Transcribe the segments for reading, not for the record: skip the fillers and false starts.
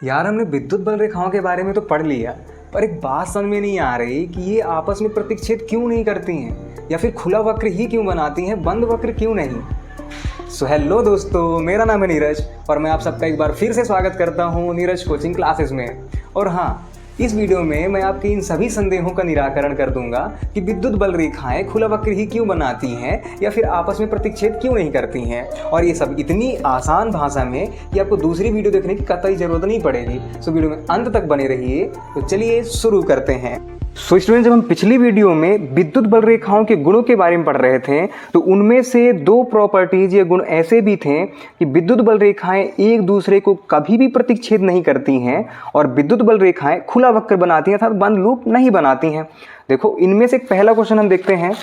यार हमने विद्युत बल रेखाओं के बारे में तो पढ़ लिया, पर एक बात समझ में नहीं आ रही कि ये आपस में प्रतिच्छेद क्यों नहीं करती हैं, या फिर खुला वक्र ही क्यों बनाती हैं, बंद वक्र क्यों नहीं। सो हेलो दोस्तों, मेरा नाम है नीरज और मैं आप सबका एक बार फिर से स्वागत करता हूँ नीरज कोचिंग क्लासेस में। और हाँ, इस वीडियो में मैं आपके इन सभी संदेहों का निराकरण कर दूंगा कि विद्युत बल रेखाएं खुला वक्र ही क्यों बनाती हैं या फिर आपस में प्रतिच्छेद क्यों नहीं करती हैं, और ये सब इतनी आसान भाषा में कि आपको दूसरी वीडियो देखने की कतई जरूरत नहीं पड़ेगी। सो वीडियो में अंत तक बने रहिए। तो चलिए शुरू करते हैं। सो स्टूडेंट, जब हम पिछली वीडियो में विद्युत बल रेखाओं के गुणों के बारे में पढ़ रहे थे तो उनमें से दो प्रॉपर्टीज या गुण ऐसे भी थे कि विद्युत बल रेखाएं एक दूसरे को कभी भी प्रतिच्छेद नहीं करती हैं और विद्युत बल रेखाएं खुला वक्र बनाती हैं, अर्थात बंद लूप नहीं बनाती हैं। देखो, इनमें से एक पहला क्वेश्चन हम देखते हैं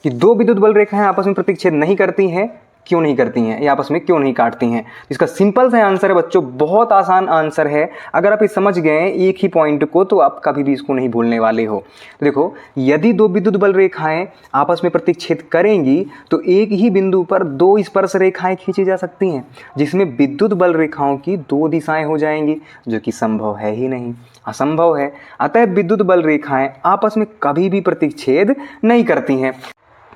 कि दो विद्युत बल रेखाएं आपस में प्रतिच्छेद नहीं करती हैं, क्यों नहीं करती हैं, या आपस में क्यों नहीं काटती हैं। इसका सिंपल सा आंसर है बच्चों, बहुत आसान आंसर है। अगर आप ये समझ गए एक ही पॉइंट को तो आप कभी भी इसको नहीं भूलने वाले हो। तो देखो, यदि दो विद्युत बल रेखाएं आपस में प्रतिच्छेद करेंगी तो एक ही बिंदु पर दो स्पर्श रेखाएं खींची जा सकती हैं, जिसमें विद्युत बल रेखाओं की दो दिशाएं हो जाएंगी, जो कि संभव है ही नहीं, असंभव है। अतः विद्युत बल रेखाएं आपस में कभी भी प्रतिच्छेद नहीं करती हैं।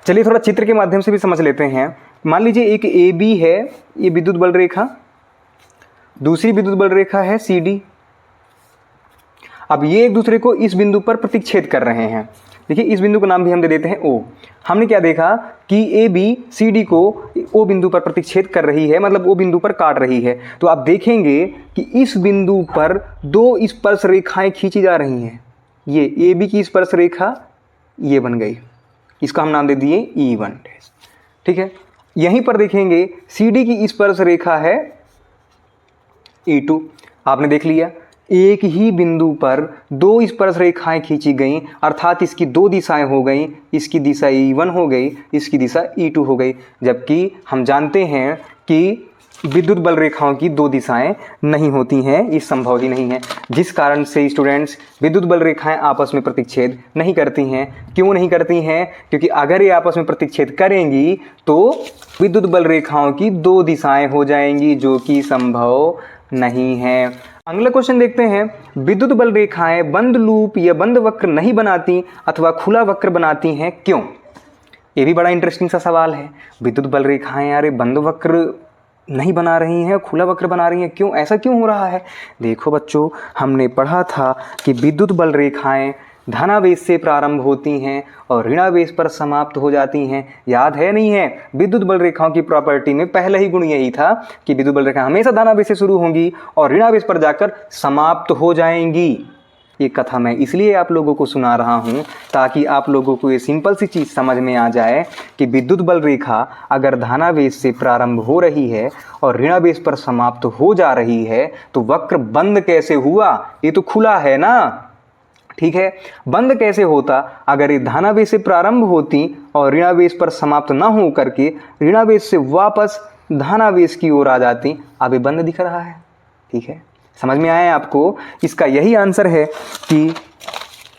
चलिए थोड़ा चित्र के माध्यम से भी समझ लेते हैं। मान लीजिए एक AB है, ये विद्युत बल रेखा, दूसरी विद्युत बल रेखा है CD। अब ये एक दूसरे को इस बिंदु पर प्रतिच्छेद कर रहे हैं। देखिए, इस बिंदु का नाम भी हम दे देते हैं O। हमने क्या देखा कि AB CD को O बिंदु पर प्रतिच्छेद कर रही है, मतलब O बिंदु पर काट रही है। तो आप देखेंगे कि इस बिंदु पर दो स्पर्श रेखाएं खींची जा रही हैं। ये AB की स्पर्श रेखा ये बन गई, इसका हम नाम दे दिए E1। ठीक है, यहीं पर देखेंगे CD की स्पर्श रेखा है E2। आपने देख लिया, एक ही बिंदु पर दो स्पर्श रेखाएं खींची गई, अर्थात इसकी दो दिशाएं हो गई, इसकी दिशा E1 हो गई, इसकी दिशा E2 हो गई। जबकि हम जानते हैं कि विद्युत बल रेखाओं की दो दिशाएं नहीं होती हैं, ये संभव ही नहीं है। जिस कारण से स्टूडेंट्स विद्युत बल रेखाएं आपस में प्रतिच्छेद नहीं करती हैं। क्यों नहीं करती हैं? क्योंकि अगर ये आपस में प्रतिच्छेद करेंगी तो विद्युत बल रेखाओं की दो दिशाएं हो जाएंगी, जो कि संभव नहीं है। अगला क्वेश्चन देखते हैं। विद्युत बल रेखाएं बंद लूप या बंद वक्र नहीं बनाती अथवा खुला वक्र बनाती हैं, क्यों? ये भी बड़ा इंटरेस्टिंग सा सवाल है। विद्युत बल रेखाएं यार बंद वक्र नहीं बना रही हैं, खुला वक्र बना रही हैं, क्यों? ऐसा क्यों हो रहा है? देखो बच्चों, हमने पढ़ा था कि विद्युत बल रेखाएं धनावेश से प्रारंभ होती हैं और ऋणावेश पर समाप्त हो जाती हैं। याद है नहीं है? विद्युत बल रेखाओं की प्रॉपर्टी में पहला ही गुण यही था कि विद्युत बल रेखा हमेशा धनावेश से शुरू होंगी और ऋणावेश पर जाकर समाप्त हो जाएंगी। ये कथा मैं इसलिए आप लोगों को सुना रहा हूँ ताकि आप लोगों को ये सिंपल सी चीज़ समझ में आ जाए कि विद्युत बल रेखा अगर धनावेश से प्रारंभ हो रही है और ऋणावेश पर समाप्त हो जा रही है तो वक्र बंद कैसे हुआ? ये तो खुला है ना। ठीक है, बंद कैसे होता? अगर ये धनावेश से प्रारंभ होती और ऋणावेश पर समाप्त ना हो करके ऋणावेश से वापस धनावेश की ओर आ जाती। अब ये बंद दिख रहा है। ठीक है, समझ में आया आपको? इसका यही आंसर है कि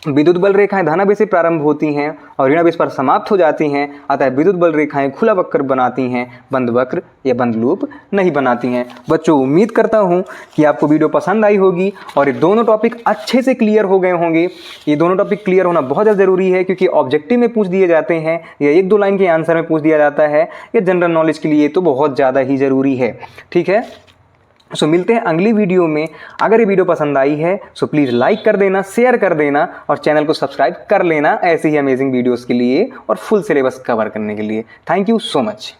विद्युत बल रेखाएं धनावेश से प्रारंभ होती हैं और ऋणावेश पर समाप्त हो जाती हैं। अतः विद्युत बल रेखाएं खुला वक्र बनाती हैं, बंद वक्र या बंद लूप नहीं बनाती हैं। बच्चों, उम्मीद करता हूं कि आपको वीडियो पसंद आई होगी और ये दोनों टॉपिक अच्छे से क्लियर हो गए होंगे। ये दोनों टॉपिक क्लियर होना बहुत ज़्यादा ज़रूरी है, क्योंकि ऑब्जेक्टिव में पूछ दिए जाते हैं या एक दो लाइन के आंसर में पूछ दिया जाता है, या जनरल नॉलेज के लिए तो बहुत ज़्यादा ही ज़रूरी है। ठीक है, सो मिलते हैं अगली वीडियो में। अगर ये वीडियो पसंद आई है सो प्लीज़ लाइक कर देना, शेयर कर देना और चैनल को सब्सक्राइब कर लेना ऐसे ही अमेजिंग वीडियोस के लिए और फुल सिलेबस कवर करने के लिए। Thank you so much.